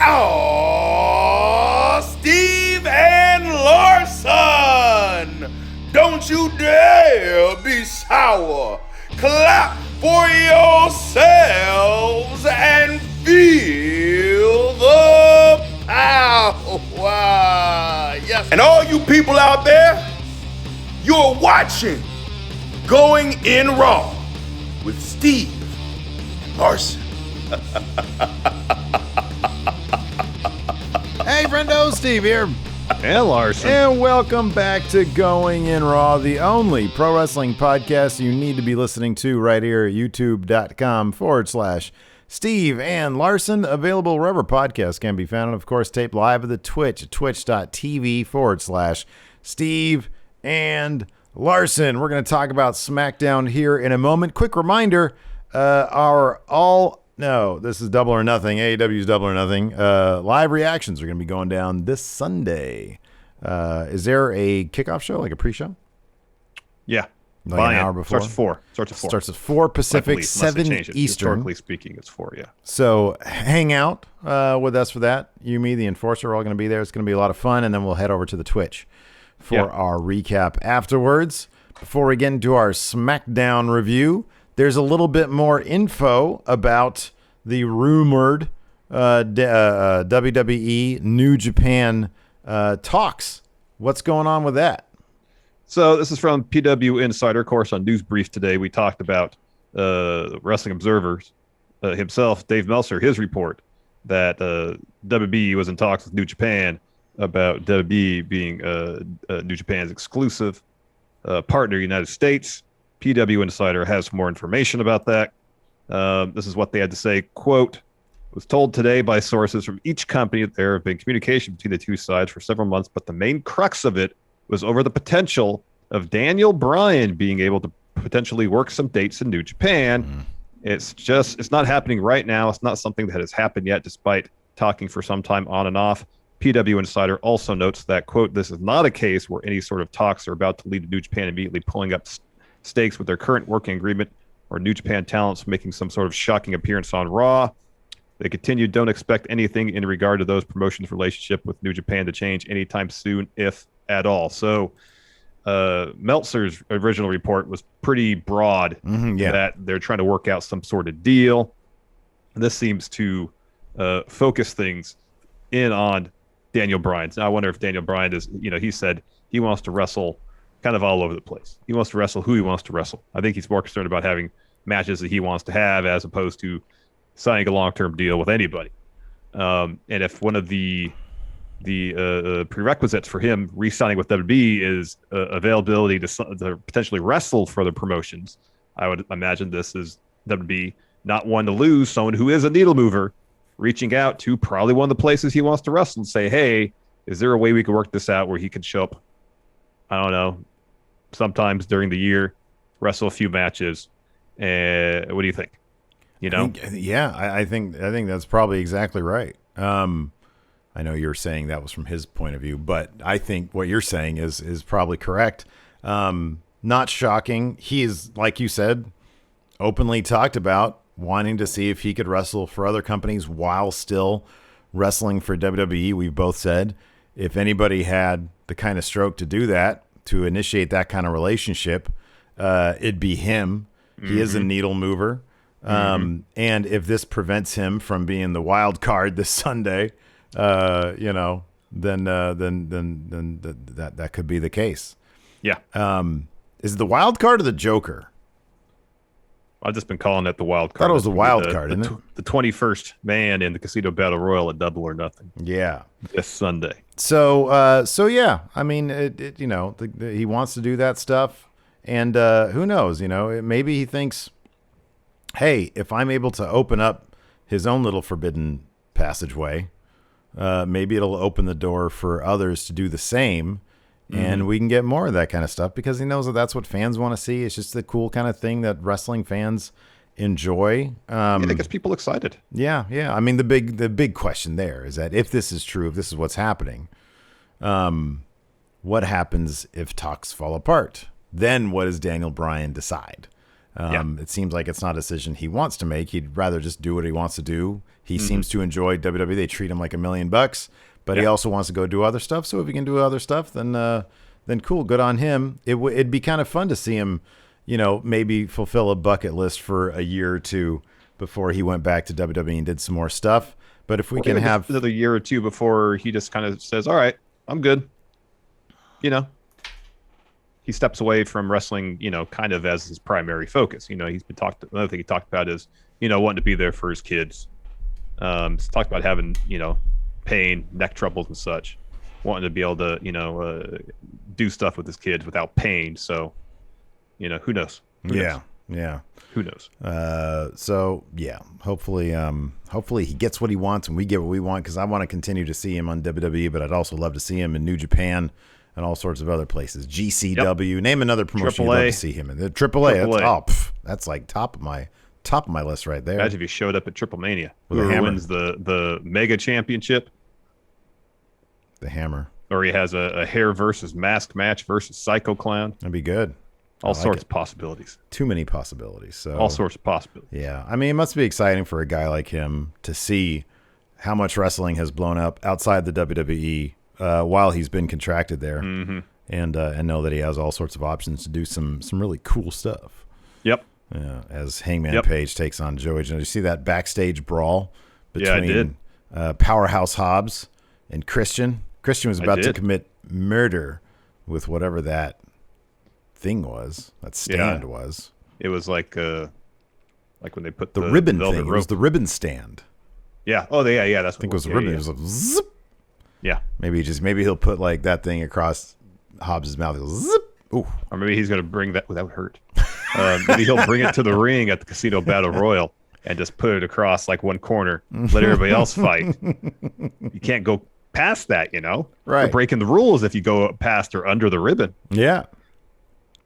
Oh, Steve and Larson! Don't you dare be sour. Clap for yourselves and feel the power. Yes. And all you people out there, you're watching Going In Raw with Steve and Larson. Hey, friendo, Steve here. And Larson. And welcome back to Going In Raw, the only pro wrestling podcast you need to be listening to right here at youtube.com/Steve and Larson. Available wherever podcasts can be found. And, of course, taped live at the Twitch at twitch.tv/Steve and Larson. We're going to talk about Smackdown here in a moment. Quick reminder, this is Double or Nothing. AEW's Double or Nothing. Live reactions are going to be going down this Sunday. Is there a kickoff show, like a pre-show? Yeah. Like an hour before? Starts at 4 Pacific, 7 Eastern. Historically speaking, it's 4, yeah. So hang out with us for that. You, me, the Enforcer are all going to be there. It's going to be a lot of fun, and then we'll head over to the Twitch for our recap afterwards. Before we get into our Smackdown review, there's a little bit more info about the rumored WWE New Japan talks. What's going on with that? So this is from PW Insider. Of course, on News Brief today, we talked about Wrestling Observers himself, Dave Meltzer, his report that WWE was in talks with New Japan about WWE being New Japan's exclusive partner in the United States. PW Insider has more information about that. This is what they had to say. Quote, was told today by sources from each company that there have been communication between the two sides for several months, but the main crux of it was over the potential of Daniel Bryan being able to potentially work some dates in New Japan. It's not happening right now. It's not something that has happened yet, despite talking for some time on and off. PW Insider also notes that, quote, this is not a case where any sort of talks are about to lead to New Japan immediately pulling up stakes with their current working agreement or New Japan talents making some sort of shocking appearance on Raw. They continue, don't expect anything in regard to those promotions' relationship with New Japan to change anytime soon, if at all. So Meltzer's original report was pretty broad, that they're trying to work out some sort of deal. This seems to focus things in on Daniel Bryan. Now, I wonder if Daniel Bryan is, he said he wants to wrestle kind of all over the place. He wants to wrestle who he wants to wrestle. I think he's more concerned about having matches that he wants to have as opposed to signing a long-term deal with anybody. And if one of the prerequisites for him re-signing with WWE is availability to potentially wrestle for the promotions, I would imagine this is WWE not one to lose, someone who is a needle mover, reaching out to probably one of the places he wants to wrestle and say, hey, is there a way we could work this out where he could show up, I don't know, sometimes during the year, wrestle a few matches? What do you think? I think that's probably exactly right. I know you're saying that was from his point of view, but I think what you're saying is probably correct. Not shocking. He is, like you said, openly talked about wanting to see if he could wrestle for other companies while still wrestling for WWE. We've both said if anybody had the kind of stroke to do that, to initiate that kind of relationship, it'd be him. He is a needle mover. And if this prevents him from being the wild card this Sunday, then that could be the case. Yeah. Is it the wild card or the Joker? I've just been calling it the wild card. I thought it was the wild card, isn't it? The 21st man in the Casino Battle Royal at Double or Nothing. Yeah. This Sunday. So yeah, I mean, he wants to do that stuff, and who knows? Maybe he thinks, hey, if I'm able to open up his own little forbidden passageway, maybe it'll open the door for others to do the same, and we can get more of that kind of stuff because he knows that that's what fans want to see. It's just the cool kind of thing that wrestling fans enjoy. It gets people excited. Yeah. I mean, the big question there is that if this is true, if this is what's happening, what happens if talks fall apart? Then what does Daniel Bryan decide? It seems like it's not a decision he wants to make. He'd rather just do what he wants to do. He seems to enjoy WWE. They treat him like $1 million, but he also wants to go do other stuff. So if he can do other stuff, then cool, good on him. It'd be kind of fun to see him, maybe fulfill a bucket list for a year or two before he went back to WWE and did some more stuff. But if we can have another year or two before he just kind of says, all right, I'm good. He steps away from wrestling, kind of as his primary focus. He's been another thing he talked about is, wanting to be there for his kids. He's talked about having, pain, neck troubles and such, wanting to be able to, do stuff with his kids without pain. So, who knows? Yeah. Who knows? So yeah, hopefully he gets what he wants and we get what we want, because I want to continue to see him on WWE, but I'd also love to see him in New Japan and all sorts of other places. GCW, name another promotion you'd love to see him in. The AAA. That's like top of my list right there. Imagine if he showed up at Triple Mania. Whoever wins the Mega Championship. The Hammer. Or he has a hair versus mask match versus Psycho Clown. That'd be good. All sorts of possibilities. Too many possibilities. So all sorts of possibilities. Yeah. I mean, it must be exciting for a guy like him to see how much wrestling has blown up outside the WWE while he's been contracted there, and know that he has all sorts of options to do some really cool stuff. Yep. As Hangman Page takes on Joey. Did you see that backstage brawl between Powerhouse Hobbs and Christian? Christian was about to commit murder with whatever that thing was. That stand was. It was like when they put the ribbon thing. Rope. It was the ribbon stand. Yeah. Oh, yeah. That's. I think it was the ribbon. It was like zip. Yeah. Maybe he'll put like that thing across Hobbs' mouth. It'll zip. Ooh. Or maybe he's gonna bring that. That would hurt. Maybe he'll bring it to the ring at the Casino Battle Royal and just put it across like one corner. Let everybody else fight. You can't go past that, Right. You're breaking the rules if you go past or under the ribbon. Yeah.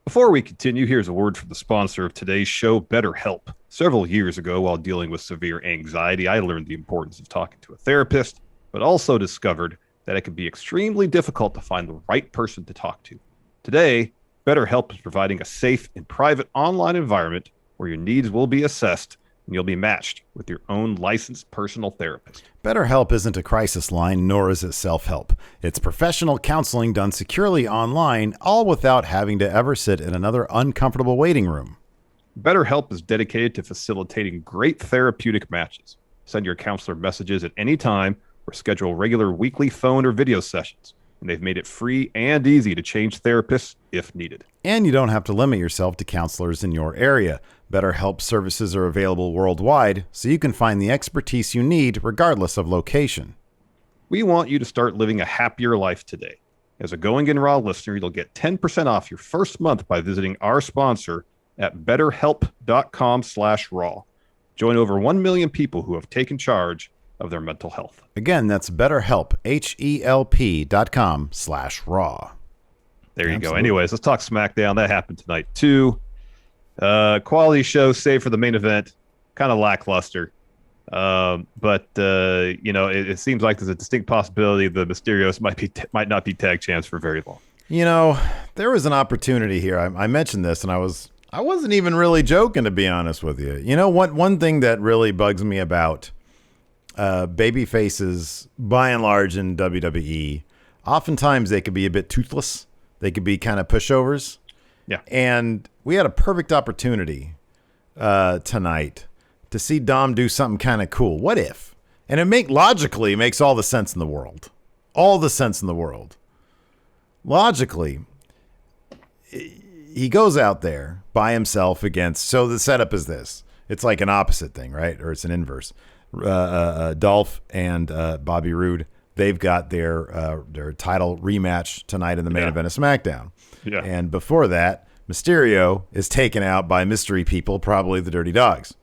Before we continue, here's a word from the sponsor of today's show, BetterHelp. Several years ago, while dealing with severe anxiety, I learned the importance of talking to a therapist, but also discovered that it can be extremely difficult to find the right person to talk to. Today, BetterHelp is providing a safe and private online environment where your needs will be assessed and you'll be matched with your own licensed personal therapist. BetterHelp isn't a crisis line, nor is it self-help. It's professional counseling done securely online, all without having to ever sit in another uncomfortable waiting room. BetterHelp is dedicated to facilitating great therapeutic matches. Send your counselor messages at any time or schedule regular weekly phone or video sessions. And they've made it free and easy to change therapists if needed. And you don't have to limit yourself to counselors in your area. BetterHelp services are available worldwide, so you can find the expertise you need regardless of location. We want you to start living a happier life today. As a Going In Raw listener, you'll get 10% off your first month by visiting our sponsor at betterhelp.com/raw. Join over 1 million people who have taken charge of their mental health. Again, that's BetterHelp, HELP.com/raw. There you go. Anyways, let's talk SmackDown. That happened tonight too. Quality show, save for the main event. Kind of lackluster. But it seems like there's a distinct possibility the Mysterios might not be tag champs for very long. There was an opportunity here. I mentioned this, and I wasn't even really joking, to be honest with you. One thing that really bugs me about baby faces, by and large, in WWE, oftentimes they could be a bit toothless. They could be kind of pushovers. Yeah. And we had a perfect opportunity tonight to see Dom do something kind of cool. What if? And it logically makes all the sense in the world. All the sense in the world. Logically, he goes out there by himself against. So the setup is this. It's like an opposite thing, right? Or it's an inverse. Dolph and Bobby Roode, they've got their title rematch tonight in the main event of SmackDown. Yeah. And before that, Mysterio is taken out by mystery people, probably the Dirty Dawgs.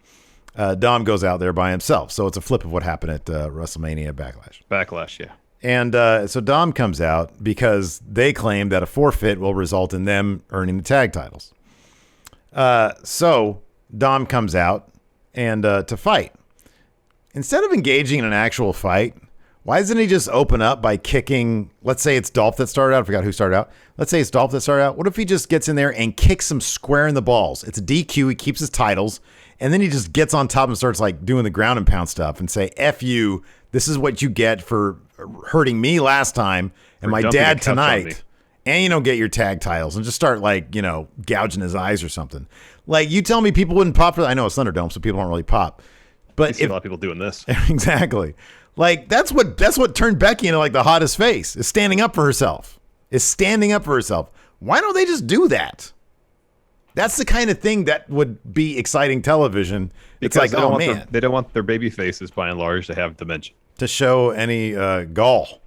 Dom goes out there by himself. So it's a flip of what happened at WrestleMania Backlash. Backlash, yeah. And so Dom comes out because they claim that a forfeit will result in them earning the tag titles. So Dom comes out and to fight. Instead of engaging in an actual fight, Why doesn't he just open up by kicking? Let's say it's Dolph that started out. I forgot who started out. Let's say it's Dolph that started out. What if he just gets in there and kicks him square in the balls? It's a DQ. He keeps his titles. And then he just gets on top and starts like doing the ground and pound stuff and say, F you. This is what you get for hurting me last time and my dad tonight. And you don't get your tag titles, and just start like, gouging his eyes or something. Like, you tell me people wouldn't pop for that. I know it's Thunderdome, so people don't really pop. But I see a lot of people doing this. Exactly. Like, that's what turned Becky into like the hottest face, is standing up for herself. Why don't they just do that? That's the kind of thing that would be exciting television. Because it's like, they don't want their baby faces by and large to have dimension. To show any gall.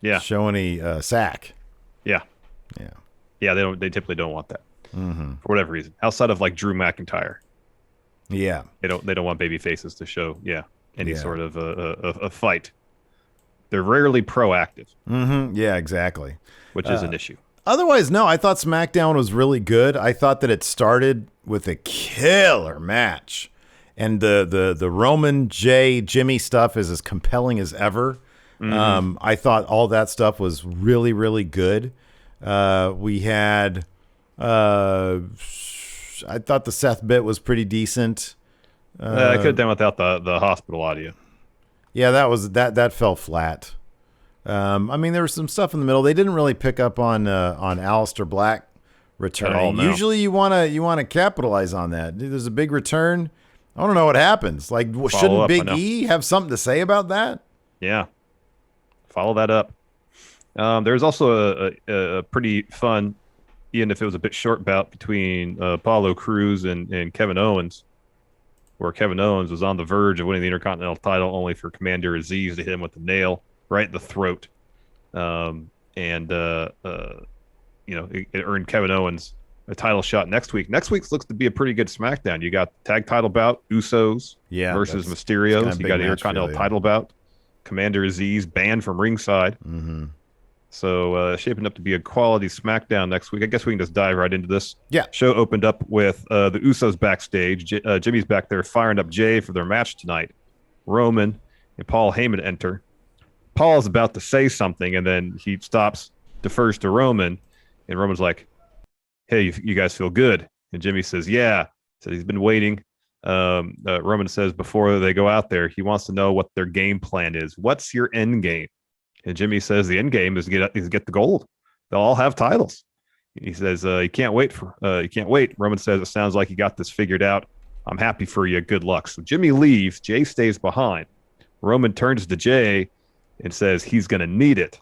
Yeah. Show any sack. Yeah. Yeah. Yeah, they typically don't want that. For whatever reason. Outside of like Drew McIntyre. Yeah. They don't want baby faces to show, any sort of a fight. They're rarely proactive. Yeah, exactly. Which is an issue. Otherwise, no, I thought SmackDown was really good. I thought that it started with a killer match. And the Roman, Jay, Jimmy stuff is as compelling as ever. I thought all that stuff was really, really good. We had, I thought the Seth bit was pretty decent. I could have done without the hospital audio. Yeah, that fell flat. I mean, there was some stuff in the middle. They didn't really pick up on Aleister Black returning. At all, no. Usually, you wanna capitalize on that. There's a big return. I don't know what happens. Like, shouldn't Big E have something to say about that? Yeah, follow that up. There's also a pretty fun, even if it was a bit short, bout between Apollo Crews and Kevin Owens, where Kevin Owens was on the verge of winning the Intercontinental title, only for Commander Aziz to hit him with a nail right in the throat. It earned Kevin Owens a title shot next week. Next week's looks to be a pretty good SmackDown. You got tag title bout, Usos versus Mysterios. You got an Intercontinental title bout. Commander Aziz banned from ringside. So shaping up to be a quality SmackDown next week. I guess we can just dive right into this. Yeah. Show opened up with the Usos backstage. Jimmy's back there firing up Jay for their match tonight. Roman and Paul Heyman enter. Paul's about to say something, and then he stops, defers to Roman, and Roman's like, hey, you guys feel good? And Jimmy says, yeah. So he's been waiting. Roman says before they go out there, he wants to know what their game plan is. What's your end game? And Jimmy says the end game is get the gold. They'll all have titles. He says you can't wait. Roman says it sounds like you got this figured out. I'm happy for you. Good luck. So Jimmy leaves. Jay stays behind. Roman turns to Jay and says he's going to need it.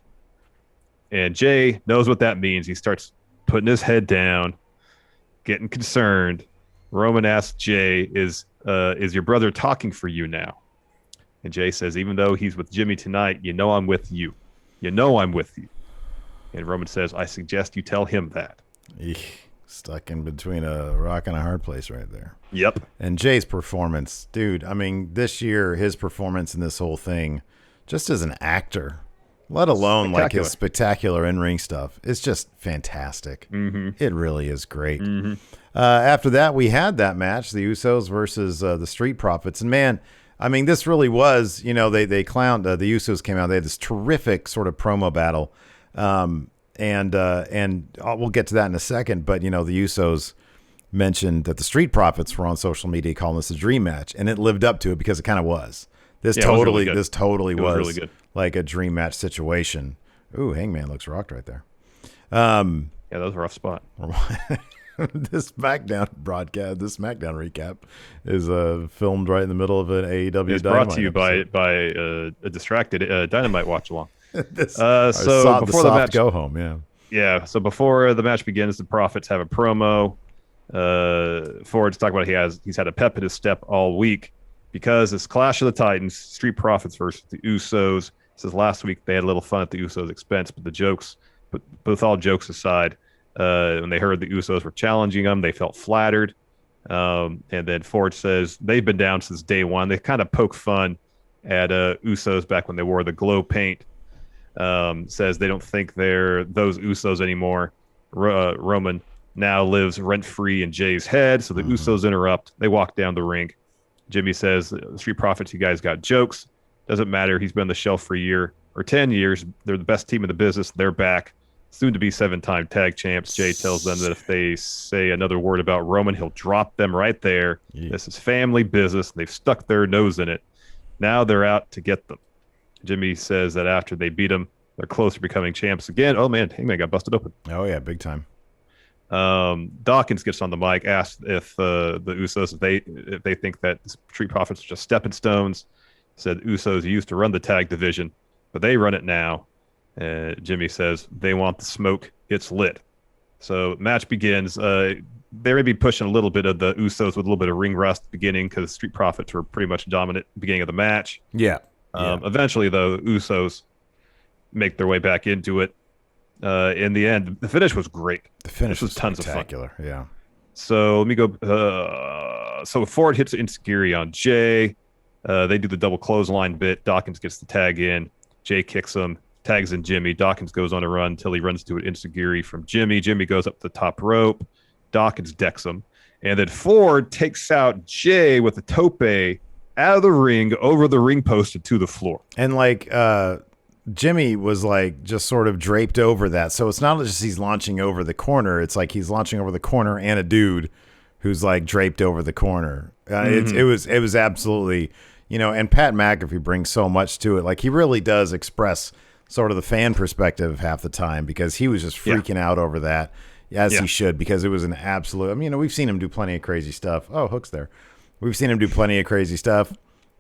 And Jay knows what that means. He starts putting his head down, getting concerned. Roman asks Jay, is your brother talking for you now? And Jay says, even though he's with Jimmy tonight, you know I'm with you. You know I'm with you. And Roman says, I suggest you tell him that. Eek, stuck in between a rock and a hard place right there. Yep. And Jay's performance, dude, I mean, this year, his performance in this whole thing, just as an actor, let alone like his spectacular in-ring stuff, it's just fantastic. It really is great. After that, we had that match, the Usos versus the Street Profits. And man, I mean, this really was, they clowned, the Usos came out, they had this terrific sort of promo battle. And we'll get to that in a second, but the Usos mentioned that the Street Profits were on social media calling this a dream match, and it lived up to it because it kind of was. This totally was really good. Like a dream match situation. Ooh, Hangman looks rocked right there. Yeah, that was a rough spot. This SmackDown broadcast, this SmackDown recap is filmed right in the middle of an AEW It's Dynamite brought to you episode. by a distracted Dynamite watch along. So before the match, go home, yeah. So before the match begins, the Profits have a promo. Ford's talking about he's had a pep in his step all week because it's Clash of the Titans, Street Profits versus the Usos. Says last week they had a little fun at the Usos' expense, but with all jokes aside, when they heard the Usos were challenging them, they felt flattered. And then Ford says they've been down since day one. They kind of poke fun at Usos back when they wore the glow paint. Says they don't think they're those Usos anymore. Roman now lives rent-free in Jay's head, so the Usos interrupt. They walk down the ring. Jimmy says, Street Profits, you guys got jokes. Doesn't matter. He's been on the shelf for a year or 10 years. They're the best team in the business. They're back. Soon to be 7-time tag champs. Jay tells them that if they say another word about Roman, he'll drop them right there. Yeah. This is family business. They've stuck their nose in it. Now they're out to get them. Jimmy says that after they beat him, they're close to becoming champs again. Oh, man, Hangman got busted open. Oh, yeah, big time. Dawkins gets on the mic, asks if the Usos, if they think that Street Profits are just stepping stones. Said Usos used to run the tag division, but they run it now. Jimmy says they want the smoke. It's lit. So match begins. They may be pushing a little bit of the Usos with a little bit of ring rust at the beginning because Street Profits were pretty much dominant at the beginning of the match. Yeah. Eventually, though, Usos make their way back into it. In the end, the finish was great. The finish was tons of fun. Yeah. So let me go. So Ford hits Insecurity on Jay. They do the double clothesline bit. Dawkins gets the tag in. Jay kicks him, tags in Jimmy. Dawkins goes on a run until he runs to an Insecurity from Jimmy. Jimmy goes up the top rope. Dawkins decks him. And then Ford takes out Jay with a tope out of the ring, over the ring post, and to the floor. And Jimmy was just sort of draped over that. So it's not just he's launching over the corner. It's like he's launching over the corner and a dude who's draped over the corner. It was absolutely, and Pat McAfee brings so much to it. He really does express sort of the fan perspective half the time because he was just freaking out over that, as he should, because it was an absolute, we've seen him do plenty of crazy stuff. Oh, Hook's there. We've seen him do plenty of crazy stuff.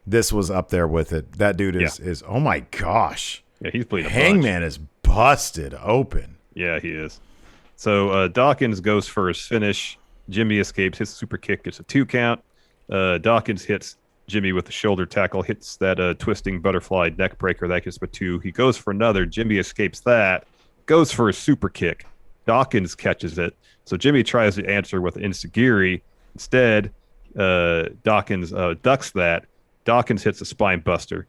This was up there with it. That dude is oh my gosh. Yeah, he's bleeding. Hangman is busted open. Yeah, he is. So Dawkins goes for his finish. Jimmy escapes, hits a super kick, gets a 2 count. Dawkins hits Jimmy with the shoulder tackle, hits that twisting butterfly neck breaker. That gets a 2. He goes for another. Jimmy escapes that, goes for a super kick. Dawkins catches it. So Jimmy tries to answer with Insecurity. Instead, Dawkins ducks that. Dawkins hits a spine buster.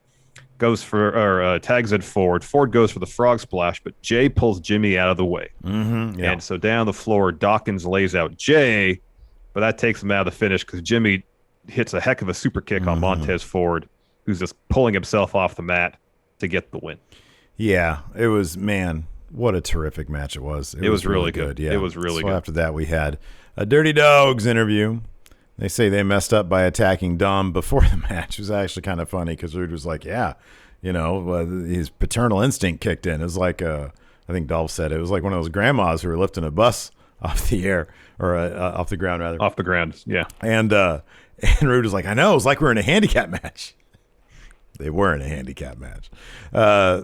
Goes for tags in Ford. Ford goes for the frog splash, but Jay pulls Jimmy out of the way. And so down the floor, Dawkins lays out Jay, but that takes him out of the finish because Jimmy hits a heck of a super kick on Montez Ford, who's just pulling himself off the mat to get the win. Yeah, it was, man, what a terrific match it was. It was really good. Yeah, it was really good. After that, we had a Dirty Dogs interview. They say they messed up by attacking Dom before the match. It was actually kind of funny because Rude was like, his paternal instinct kicked in. It was I think Dolph said it was like one of those grandmas who were lifting a bus off the air or off the ground, rather. Off the ground, yeah. And Rude was like, I know, it was like we're in a handicap match. They were in a handicap match.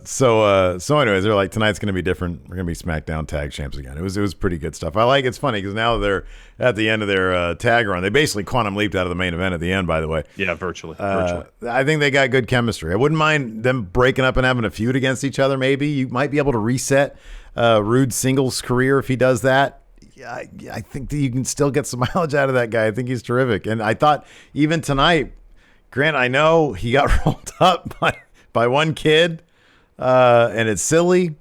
So anyways, they're like, tonight's going to be different. We're going to be SmackDown Tag Champs again. It was pretty good stuff. It's funny because now they're at the end of their tag run. They basically quantum leaped out of the main event at the end, by the way. Yeah, virtually. I think they got good chemistry. I wouldn't mind them breaking up and having a feud against each other. Maybe you might be able to reset Rude's singles career if he does that. I think that you can still get some mileage out of that guy. I think he's terrific. And I thought even tonight, Grant, I know he got rolled up by one kid, and it's silly,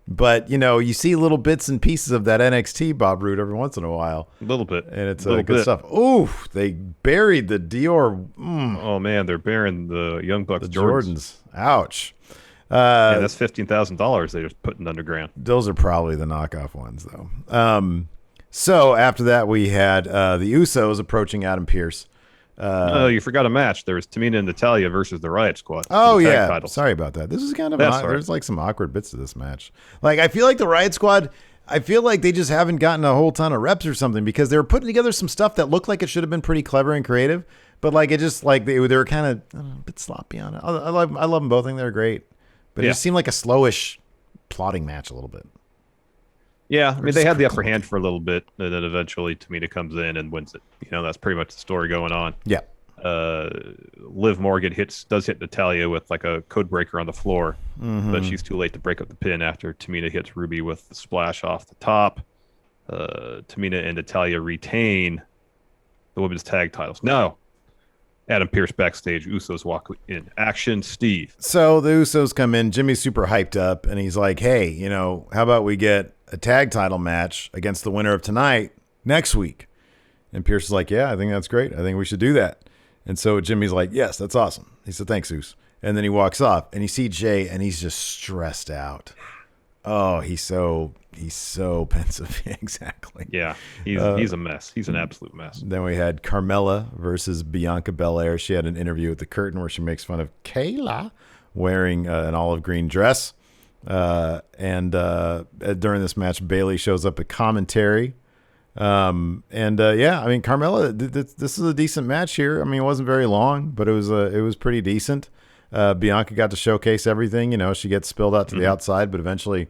but you see little bits and pieces of that NXT Bob Roode every once in a while. A little bit. And it's good stuff. Ooh, they buried the Dior. Oh, man, they're burying the Young Bucks Jordans. Ouch. That's $15,000 they're just putting underground. Those are probably the knockoff ones, though. So after that, we had the Usos approaching Adam Pearce. You forgot a match. There was Tamina and Natalya versus the Riott Squad. Oh, yeah. Titles. Sorry about that. This is kind of there's some awkward bits to this match. I feel like the Riott Squad, I feel like they just haven't gotten a whole ton of reps or something because they were putting together some stuff that looked like it should have been pretty clever and creative, but it just they were kind of a bit sloppy on it. I love them both. I think they're great, but it just seemed like a slowish plotting match a little bit. Yeah, I mean, they had the upper hand for a little bit, and then eventually Tamina comes in and wins it. That's pretty much the story going on. Yeah. Liv Morgan does hit Natalya with a code breaker on the floor, but she's too late to break up the pin after Tamina hits Ruby with the splash off the top. Tamina and Natalya retain the women's tag titles. No. Adam Pearce backstage. Usos walk in. Action, Steve. So the Usos come in. Jimmy's super hyped up, and he's like, hey, how about we get a tag title match against the winner of tonight next week? And Pearce is like, yeah, I think that's great. I think we should do that. And so Jimmy's like, yes, that's awesome. He said, thanks, Zeus. And then he walks off, and you see Jay, and he's just stressed out. Oh, he's so pensive. Exactly. Yeah, he's a mess. He's an absolute mess. Then we had Carmela versus Bianca Belair. She had an interview at the curtain where she makes fun of Kayla wearing an olive green dress. And during this match, Bayley shows up at commentary. Yeah, I mean, Carmela, this is a decent match here. I mean, it wasn't very long, but it was pretty decent. Bianca got to showcase everything. You know, she gets spilled out to the outside, but eventually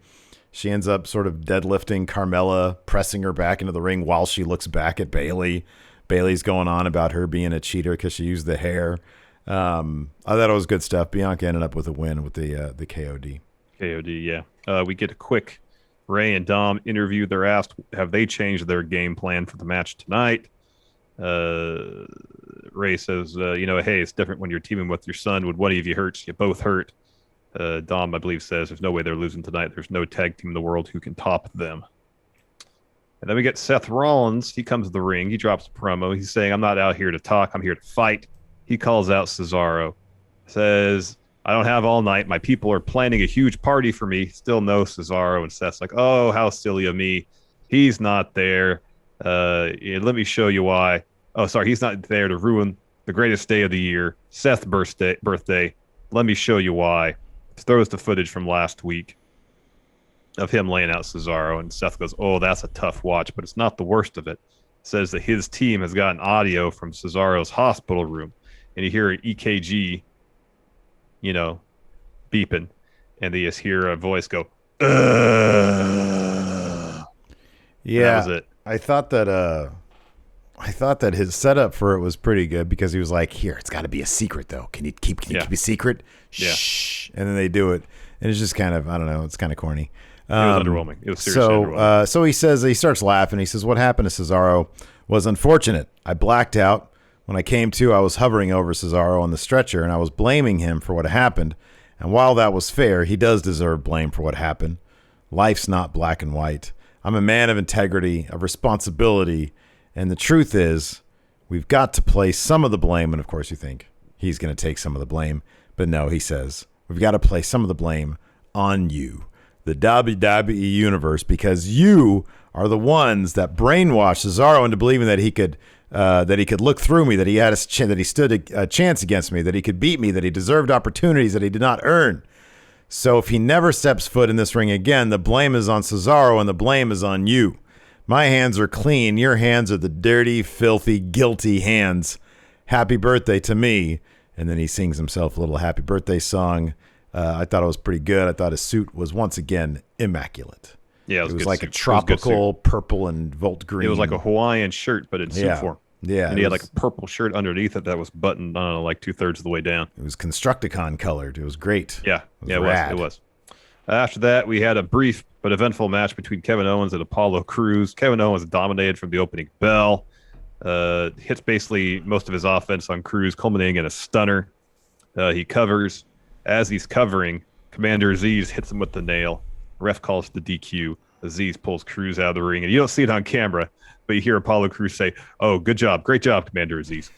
she ends up sort of deadlifting Carmela, pressing her back into the ring while she looks back at Bayley. Bayley's going on about her being a cheater because she used the hair. I thought it was good stuff. Bianca ended up with a win with the KOD. KOD, yeah. We get a quick Ray and Dom interview. They're asked, have they changed their game plan for the match tonight? Ray says, hey, it's different when you're teaming with your son. When one of you hurts, you both hurt. Dom, I believe, says there's no way they're losing tonight. There's no tag team in the world who can top them. And then we get Seth Rollins. He comes to the ring. He drops a promo. He's saying, I'm not out here to talk. I'm here to fight. He calls out Cesaro. Says, I don't have all night. My people are planning a huge party for me. Still no Cesaro. And Seth's like, oh, how silly of me. He's not there. Let me show you why. Oh, sorry, he's not there to ruin the greatest day of the year, Seth's birthday. Let me show you why. Throws the footage from last week of him laying out Cesaro, and Seth goes, oh, that's a tough watch, but it's not the worst of it. Says that his team has gotten audio from Cesaro's hospital room, and you hear an EKG, beeping, and they just hear a voice go, Yeah, that was it. I thought that his setup for it was pretty good because he was like, here, it's got to be a secret, though. Can you keep a secret? Yeah. Shh. And then they do it. And it's just kind of, I don't know, it's kind of corny. It was underwhelming. It was seriously underwhelming. So he says, he starts laughing. He says, what happened to Cesaro was unfortunate. I blacked out. When I came to, I was hovering over Cesaro on the stretcher, and I was blaming him for what happened. And while that was fair, he does deserve blame for what happened. Life's not black and white. I'm a man of integrity, of responsibility, and the truth is, we've got to place some of the blame, and of course you think he's going to take some of the blame, but no, he says, we've got to place some of the blame on you, the WWE Universe, because you are the ones that brainwashed Cesaro into believing that he could look through me, that he had that he stood a chance against me, that he could beat me, that he deserved opportunities that he did not earn. So if he never steps foot in this ring again, the blame is on Cesaro and the blame is on you. My hands are clean. Your hands are the dirty, filthy, guilty hands. Happy birthday to me. And then he sings himself a little happy birthday song. I thought it was pretty good. I thought his suit was once again immaculate. Yeah, it was like a tropical purple and volt green. It was like a Hawaiian shirt, but in suit form. Yeah. And he had like a purple shirt underneath it that was buttoned, I don't know, like 2/3 of the way down. It was Constructicon colored. It was great. Yeah. It rad. was. After that, we had a brief but eventful match between Kevin Owens and Apollo Crews. Kevin Owens dominated from the opening bell. Hits basically most of his offense on Crews, culminating in a stunner. He covers. As he's covering, Commander Aziz hits him with the nail. Ref calls the DQ. Aziz pulls Crews out of the ring, and you don't see it on camera, but you hear Apollo Crews say, oh, good job. Great job, Commander Aziz.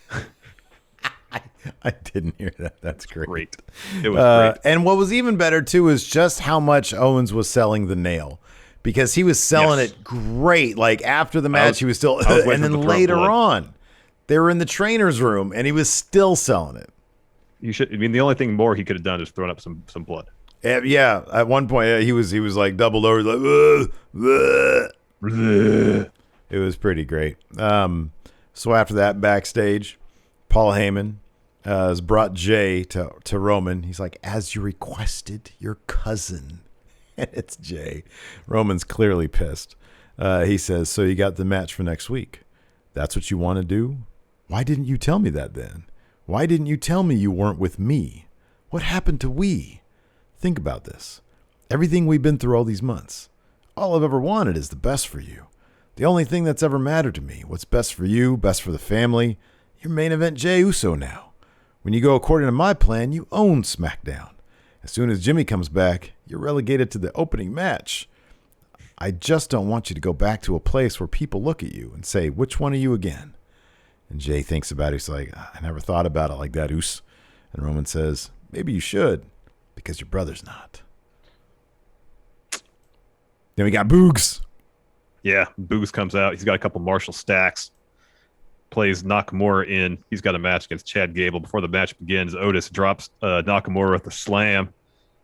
I didn't hear that. That's great. It was great. And what was even better, too, is just how much Owens was selling the nail. Because he was selling it great. Like, after the match, he was still... and then later on, they were in the trainer's room, and he was still selling it. The only thing more he could have done is thrown up some blood. Yeah, at one point, he was like doubled over, like... It was pretty great. So after that, backstage, Paul Heyman has brought Jay to Roman. He's like, as you requested, your cousin. And it's Jay. Roman's clearly pissed. He says, so you got the match for next week. That's what you want to do? Why didn't you tell me that then? Why didn't you tell me you weren't with me? What happened to we? Think about this. Everything we've been through all these months. All I've ever wanted is the best for you. The only thing that's ever mattered to me. What's best for you, best for the family. You're main event Jey Uso now. When you go according to my plan, you own SmackDown. As soon as Jimmy comes back, you're relegated to the opening match. I just don't want you to go back to a place where people look at you and say, which one are you again? And Jay thinks about it. He's like, I never thought about it like that, Us. And Roman says, maybe you should, because your brother's not. Then we got Boogs. Yeah, Boogs comes out. He's got a couple Marshall stacks. Plays Nakamura in. He's got a match against Chad Gable. Before the match begins, Otis drops Nakamura with a slam.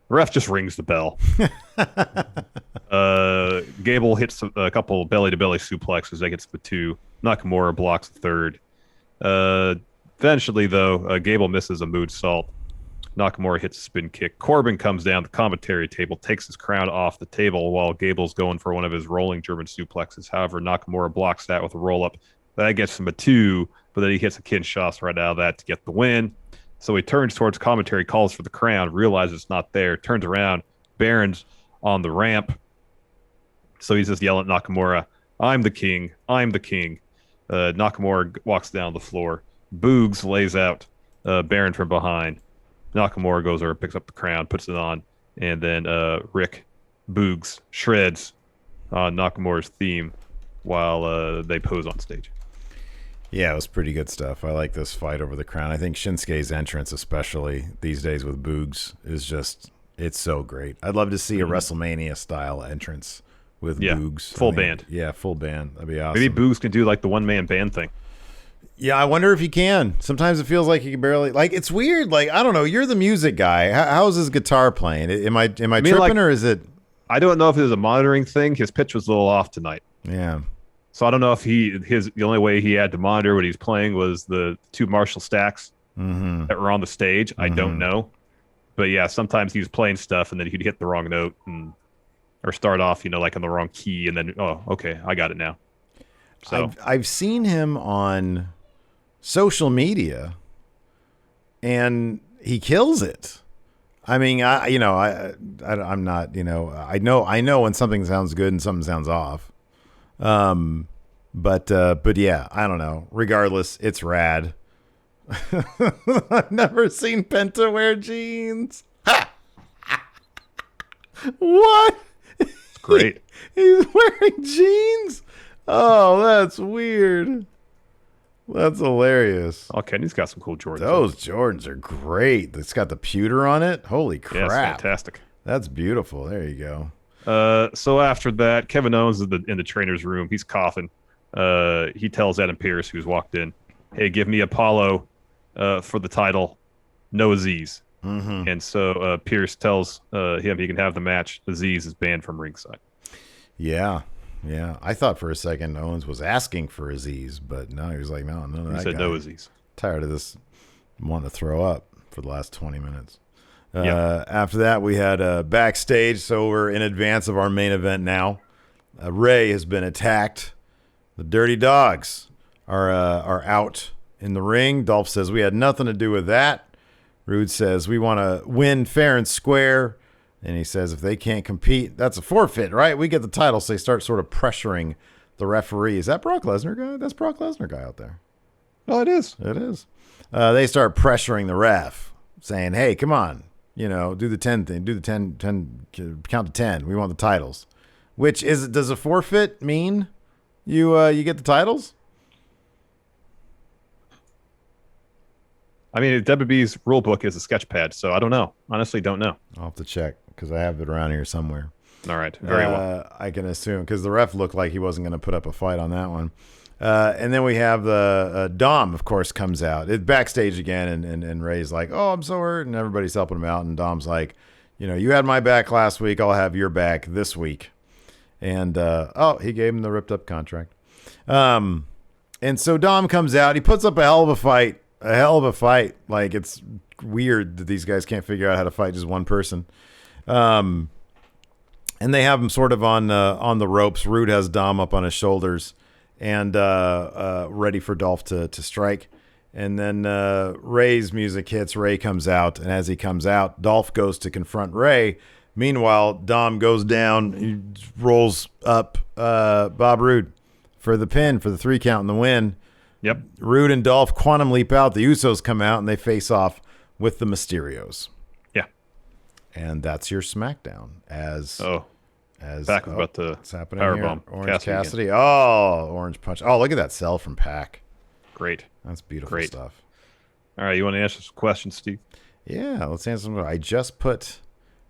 The ref just rings the bell. Gable hits a couple belly-to-belly suplexes. That gets the 2. Nakamura blocks the 3rd. Eventually, though, Gable misses a moonsault. Nakamura hits a spin kick. Corbin comes down the commentary table, takes his crown off the table while Gable's going for one of his rolling German suplexes. However, Nakamura blocks that with a roll-up. That gets him a 2, but then he hits a Kinshasa right out of that to get the win. So he turns towards commentary, calls for the crown, realizes it's not there, turns around. Baron's on the ramp. So he's just yelling at Nakamura, I'm the king, I'm the king. Nakamura walks down the floor. Boogs lays out Baron from behind. Nakamura goes over, picks up the crown, puts it on, and then Rick Boogs shreds Nakamura's theme while they pose on stage. Yeah, it was pretty good stuff. I like this fight over the crown. I think Shinsuke's entrance, especially these days with Boogs, is just, it's so great. I'd love to see a WrestleMania-style entrance with Boogs. Full band. Yeah, full band. That'd be awesome. Maybe Boogs can do like the one-man band thing. Yeah, I wonder if he can. Sometimes it feels like he can barely, like, it's weird. Like, I don't know. You're the music guy. How's his guitar playing? Am I tripping, like, or is it? I don't know if it was a monitoring thing. His pitch was a little off tonight. Yeah. So I don't know if the only way he had to monitor what he's playing was the 2 Marshall stacks that were on the stage. I don't know. But yeah, sometimes he was playing stuff and then he'd hit the wrong note or start off, like in the wrong key, and then, oh, okay, I got it now. So I've seen him on social media and he kills it. I mean, I'm not, I know when something sounds good and something sounds off. But yeah, I don't know. Regardless, it's rad. I've never seen Penta wear jeans. What? It's great. He's wearing jeans? Oh, that's weird. That's hilarious. Oh, Kenny's got some cool Jordans. Those Jordans are great. It's got the pewter on it. Holy crap. Yeah, it's fantastic. That's beautiful. There you go. So after that, Kevin Owens is in the trainer's room. He's coughing. He tells Adam Pearce, who's walked in, hey, give me Apollo for the title, no Aziz. And so Pearce tells him he can have the match. Aziz is banned from ringside. Yeah. I thought for a second Owens was asking for Aziz, but no, he was like, no, none of that. He said guy. no Aziz. Tired of this, wanting to throw up for the last 20 minutes. After that, we had backstage, so we're in advance of our main event now. Ray has been attacked. The Dirty Dawgs are out in the ring. Dolph says we had nothing to do with that. Rude says we want to win fair and square. And he says if they can't compete, that's a forfeit, right? We get the title, so they start sort of pressuring the referee. Is that Brock Lesnar guy? That's Brock Lesnar guy out there. Oh, it is. It is. They start pressuring the ref, saying, hey, come on. Do the 10 thing. Do the 10, count to 10. We want the titles. Which does a forfeit mean you get the titles? I mean, WWE's rule book is a sketch pad, so I don't know. Honestly, don't know. I'll have to check because I have it around here somewhere. All right. Very well. I can assume because the ref looked like he wasn't going to put up a fight on that one. And then we have the Dom, of course, comes out. It's backstage again, and Ray's like, oh, I'm so hurt, and everybody's helping him out. And Dom's like, you had my back last week. I'll have your back this week. And, he gave him the ripped up contract. And so Dom comes out. He puts up a hell of a fight. Like, it's weird that these guys can't figure out how to fight just one person. And they have him sort of on the ropes. Rude has Dom up on his shoulders and ready for Dolph to strike. And then Ray's music hits. Ray comes out. And as he comes out, Dolph goes to confront Ray. Meanwhile, Dom goes down. He rolls up Bob Roode for the pin, for the 3 count and the win. Yep. Rude and Dolph quantum leap out. The Usos come out, and they face off with the Mysterios. Yeah. And that's your Smackdown. Pac about the powerbomb. Orange Cassidy. Oh, Orange Punch. Oh, look at that sell from Pac. Great. That's beautiful stuff. All right, you want to answer some questions, Steve? Yeah, let's answer some. I just put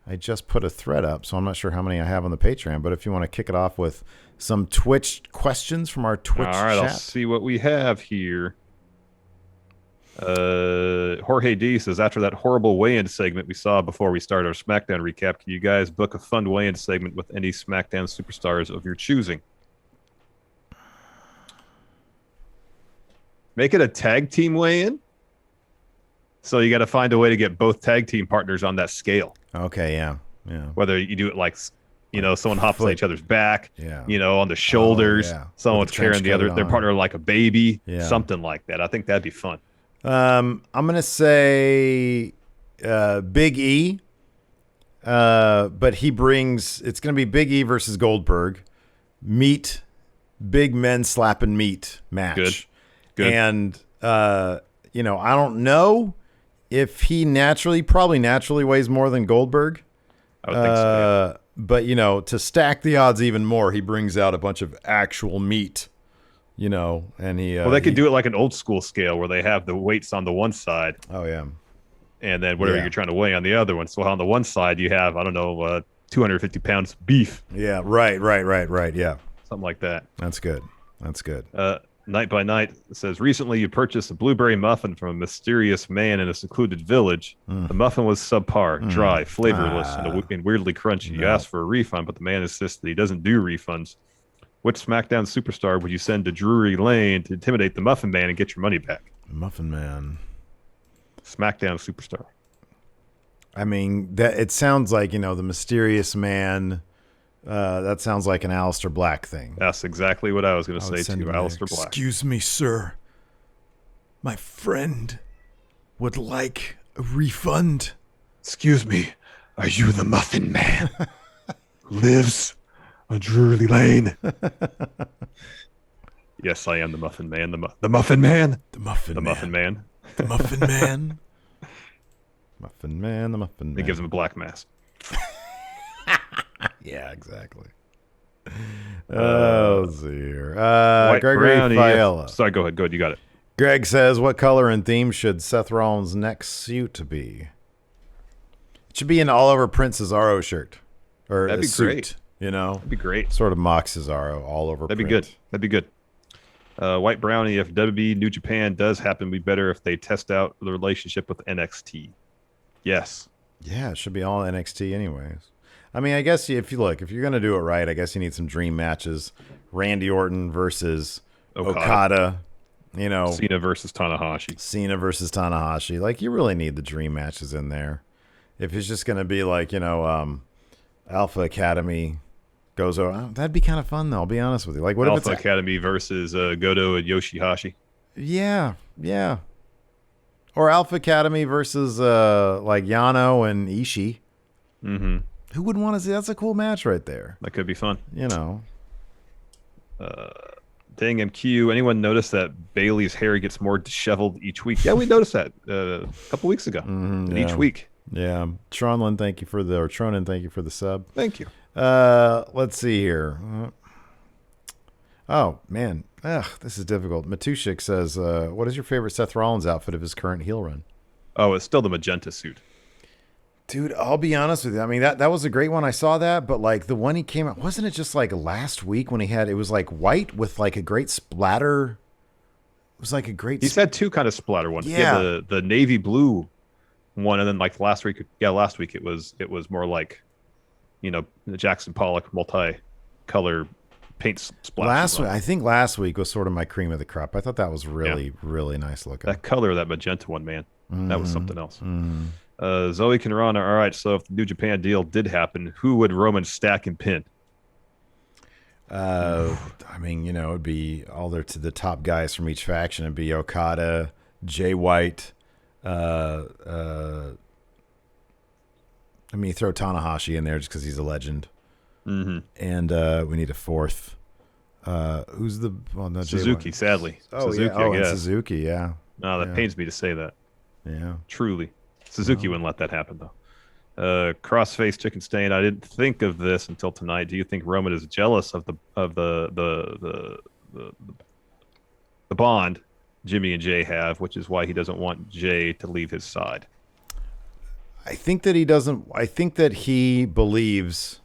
a thread up, so I'm not sure how many I have on the Patreon. But if you want to kick it off with some Twitch questions from our Twitch All right, chat. I'll see what we have here. Jorge D says, after that horrible weigh-in segment we saw before we started our SmackDown recap, can you guys book a fun weigh-in segment with any SmackDown superstars of your choosing? Make it a tag team weigh-in. So you got to find a way to get both tag team partners on that scale. Okay, yeah. Whether you do it like, someone hops on each other's back, yeah. On the shoulders, someone's carrying their partner like a baby, something like that. I think that'd be fun. I'm gonna say Big E, but it's gonna be Big E versus Goldberg, big men slapping meat match. Good. And I don't know if he probably naturally weighs more than Goldberg. I would think so. Yeah. But to stack the odds even more, he brings out a bunch of actual meat. And he. They could do it like an old school scale where they have the weights on the one side. Oh yeah. And then whatever you're trying to weigh on the other one. So on the one side you have 250 pounds beef. Yeah. Right. Yeah. Something like that. That's good. Night by Night says, recently you purchased a blueberry muffin from a mysterious man in a secluded village. The muffin was subpar, dry, flavorless, and weirdly crunchy. You asked for a refund, but the man insists that he doesn't do refunds. Which SmackDown superstar would you send to Drury Lane to intimidate the Muffin Man and get your money back? Muffin Man. SmackDown superstar. I mean, it sounds like, the mysterious man. That sounds like an Aleister Black thing. That's exactly what I was going to say to you, Aleister Black. Excuse me, sir. My friend would like a refund. Excuse me. Are you the Muffin Man who lives on Drury Lane? Yes, I am the Muffin Man. The Muffin Man. The Muffin Man. Muffin Man. The Muffin Man. Muffin Man. The Muffin Man. It gives him a black mask. Yeah, exactly. Let's see here. White Gregory Brownie. Fiala. Sorry, go ahead. You got it. Greg says, what color and theme should Seth Rollins' next suit be? It should be an all-over Prince Cesaro shirt. Or That'd a be suit, great. That'd be great. Sort of mock Cesaro all over That'd print. be good. White Brownie, if WWE New Japan does happen, it'd be better if they test out the relationship with NXT. Yes. Yeah, it should be all NXT anyways. I mean, I guess if you're going to do it right, I guess you need some dream matches. Randy Orton versus Okada. Cena versus Tanahashi. Like, you really need the dream matches in there. If it's just going to be like, Alpha Academy goes over, that'd be kind of fun, though. I'll be honest with you. Like, what Alpha if it's Academy versus Goto and Yoshihashi? Yeah. Or Alpha Academy versus like Yano and Ishii. Mm-hmm. Who wouldn't want to see? That's a cool match right there. That could be fun. Dang MQ. Anyone notice that Bailey's hair gets more disheveled each week? Yeah, we noticed that a couple weeks ago. Each week. Yeah. Tronin, thank you for the sub. Thank you. Let's see here. Oh man, this is difficult. Matushik says, "What is your favorite Seth Rollins outfit of his current heel run?" Oh, it's still the magenta suit. Dude, I'll be honest with you. I mean, that was a great one. I saw that, but like the one he came out, wasn't it just like last week when it was like white with like a great splatter? It was like a great. He's had two kind of splatter ones. Yeah, the navy blue one, and then like last week it was more like, the Jackson Pollock multi-color paint splash. I think last week was sort of my cream of the crop. I thought that was really nice looking. That color, that magenta one, man, that was something else. Zoe Kinrana, all right, so if the New Japan deal did happen, who would Roman stack and pin? I mean, it'd be all the top guys from each faction. It'd be Okada, Jay White. I mean, throw Tanahashi in there just because he's a legend. Mm-hmm. And we need a fourth. Who's the Suzuki? Sadly, Suzuki. I guess. And Suzuki, yeah. No, that pains me to say that. Yeah, truly. Suzuki wouldn't let that happen, though. Crossface Chicken Stain. I didn't think of this until tonight. Do you think Roman is jealous of the bond Jimmy and Jay have, which is why he doesn't want Jay to leave his side? I think that he doesn't. I think that he believes.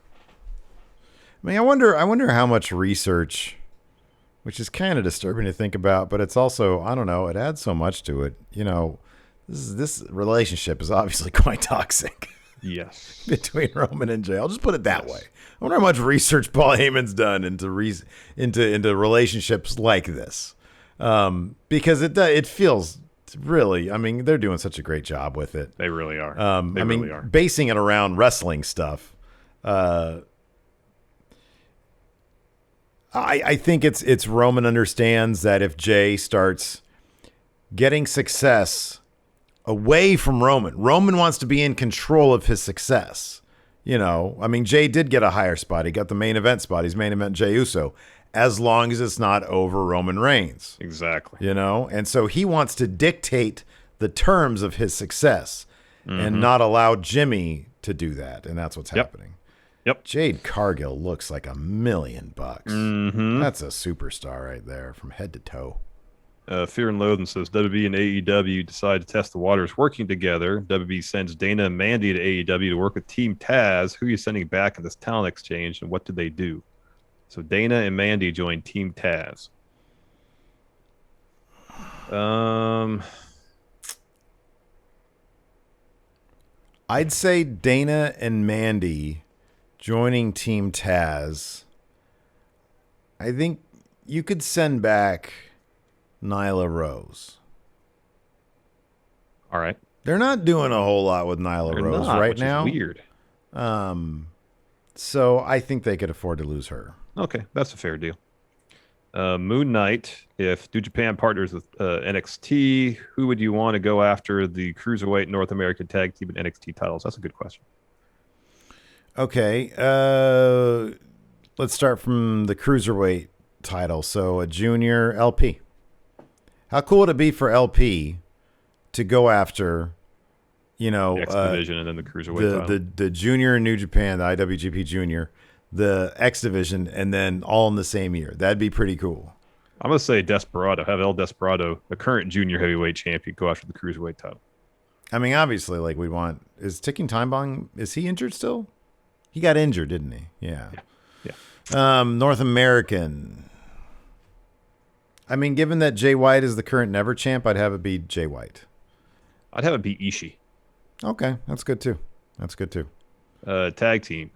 I mean, I wonder how much research, which is kind of disturbing to think about, but it's also, I don't know, it adds so much to it. You know, this relationship is obviously quite toxic. Yes. Between Roman and Jay. I'll just put it that way. I wonder how much research Paul Heyman's done into relationships like this. Because it feels really, I mean, they're doing such a great job with it. They really are. They really are. Basing it around wrestling stuff. I think it's Roman understands that if Jay starts getting success away from Roman wants to be in control of his success. You know, I mean, Jay did get a higher spot. He got the main event spot. He's main event Jey Uso, as long as it's not over Roman Reigns. Exactly. You know, and so he wants to dictate the terms of his success and not allow Jimmy to do that. And that's what's happening. Yep. Jade Cargill looks like $1 million. That's a superstar right there from head to toe. Fear and Loathing says WWE and AEW decide to test the waters working together. WWE sends Dana and Mandy to AEW to work with Team Taz. Who are you sending back in this talent exchange, and what did they do? So Dana and Mandy join Team Taz. I'd say Dana and Mandy joining Team Taz. I think you could send back Nyla Rose. All right. They're not doing a whole lot with Nyla Rose right now. Which is weird. So I think they could afford to lose her. Okay, that's a fair deal. Moon Knight, if New Japan partners with NXT, who would you want to go after the Cruiserweight North American Tag Team and NXT titles? That's a good question. Okay. Let's start from the Cruiserweight title. So a junior LP. How cool would it be for LP to go after, you know, the X Division and then the Cruiserweight title? The junior in New Japan, the IWGP Junior, the X Division, and then all in the same year? That'd be pretty cool. I'm going to say Desperado. Have El Desperado, the current junior heavyweight champion, go after the Cruiserweight title. I mean, obviously, like we want, is Ticking Time Bomb, is he injured still? He got injured, didn't he? Yeah. North American. I mean, given that Jay White is the current Never champ, I'd have it be Jay White. I'd have it be Ishii. Okay, that's good too. Tag team.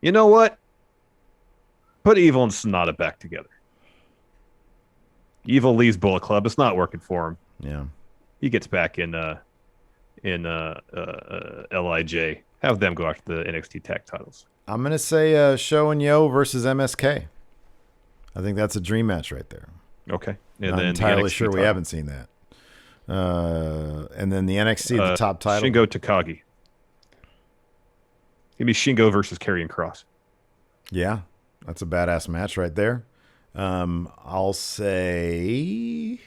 You know what? Put Evil and Sonata back together. Evil leaves Bullet Club. It's not working for him. Yeah. He gets back in LIJ. Have them go after the NXT tag titles. I'm going to say Sho and Yo versus MSK. I think that's a dream match right there. Okay. And I'm entirely sure we haven't seen that. And then the NXT, the top title. Shingo Takagi. Give me Shingo versus Karrion Kross. Yeah, that's a badass match right there. I'll say...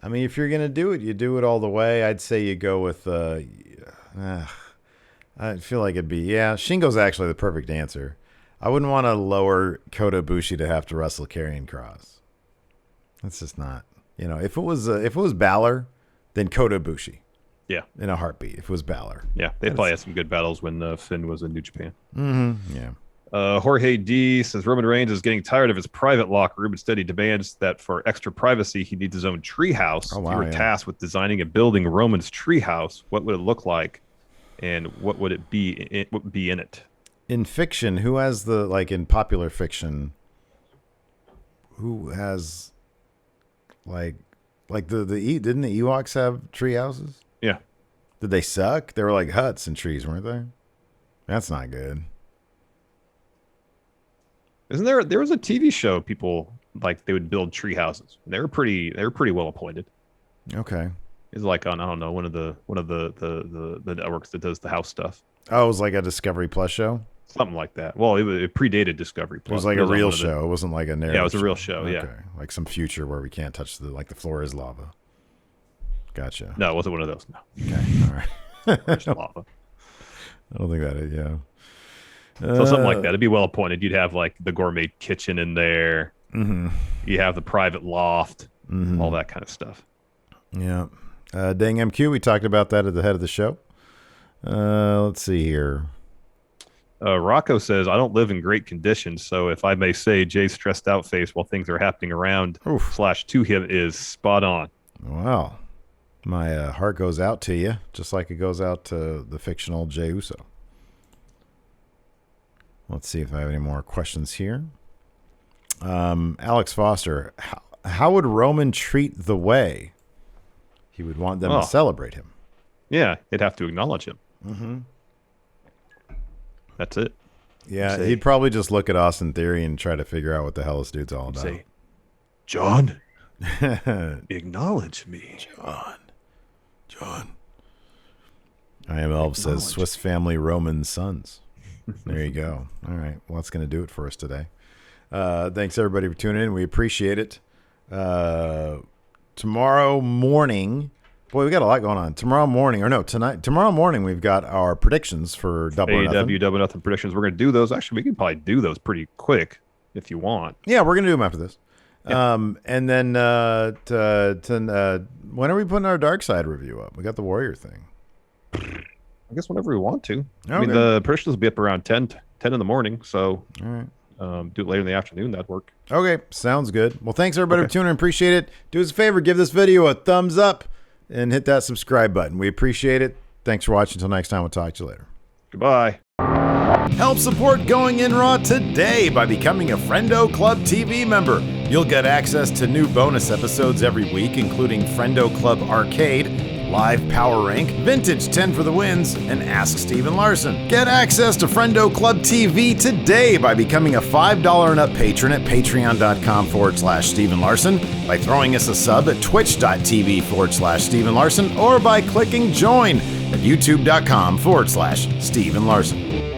I mean, if you're going to do it, you do it all the way. I'd say you go with... I feel like it'd be... Yeah, Shingo's actually the perfect answer. I wouldn't want to lower Kota Ibushi to have to wrestle Karrion Kross. That's just not... You know, if it was Balor, then Kota Ibushi. Yeah. In a heartbeat, if it was Balor. Yeah, they probably had some good battles when Finn was in New Japan. Mm-hmm. Yeah. Jorge D says Roman Reigns is getting tired of his private locker room. Instead, he demands that for extra privacy, he needs his own treehouse. Oh, wow, if you were tasked with designing and building Roman's treehouse, what would it look like, and what would it be? What would be in it? In fiction, who has the in popular fiction? Who has didn't the Ewoks have tree houses? Yeah. Did they suck? They were like huts and trees, weren't they? That's not good. Isn't there was a TV show people they would build tree houses. They were pretty well appointed. Okay. It's like on, I don't know, one of the networks that does the house stuff. Oh, it was like a Discovery Plus show? Something like that. Well, it predated Discovery Plus. It was like a real show. It wasn't like a narrative. Yeah, it was a real show. Okay. Yeah. Like some future where we can't touch the floor is lava. Gotcha. No, it wasn't one of those. No. Okay. All right. Just lava. I don't think that is, yeah. So something like that. It'd be well appointed. You'd have the gourmet kitchen in there. Mm-hmm. You have the private loft, all that kind of stuff. Yeah. Dang MQ, we talked about that at the head of the show. Let's see here. Rocco says, I don't live in great condition, so if I may say, Jay's stressed out face while things are happening around / to him is spot on. Wow. My heart goes out to you, just like it goes out to the fictional Jey Uso. Let's see if I have any more questions here. Alex Foster, how would Roman treat the Way? He would want them to celebrate him. Yeah, they'd have to acknowledge him. Mm-hmm. That's it. Yeah, he'd probably just look at Austin Theory and try to figure out what the hell this dude's all about. Say, John, acknowledge me. John. IML says Swiss Family Roman sons. There you go. All right. Well, that's going to do it for us today. Thanks, everybody, for tuning in. We appreciate it. Tomorrow morning... Boy, we got a lot going on. Tomorrow morning, we've got our predictions for Double or Nothing. AEW Double or Nothing predictions. We're going to do those. Actually, we can probably do those pretty quick if you want. Yeah, we're going to do them after this. Yeah. And then when are we putting our Dark Side review up? We got the Warrior thing. I guess whenever we want to. Okay. I mean, the predictions will be up around 10 in the morning, so all right. Do it later in the afternoon. That'd work. Okay, sounds good. Well, thanks, everybody, for tuning in. Appreciate it. Do us a favor, give this video a thumbs up and hit that subscribe button. We appreciate it. Thanks for watching. Until next time, we'll talk to you later. Goodbye. Help support Going In Raw today by becoming a Friendo Club TV member. You'll get access to new bonus episodes every week, including Friendo Club Arcade, Live Power Rank, Vintage 10 for the Wins, and Ask Steven Larson. Get access to Friendo Club TV today by becoming a $5 and up patron at patreon.com/Steven Larson, by throwing us a sub at twitch.tv/Steven Larson, or by clicking join at youtube.com/Steven Larson.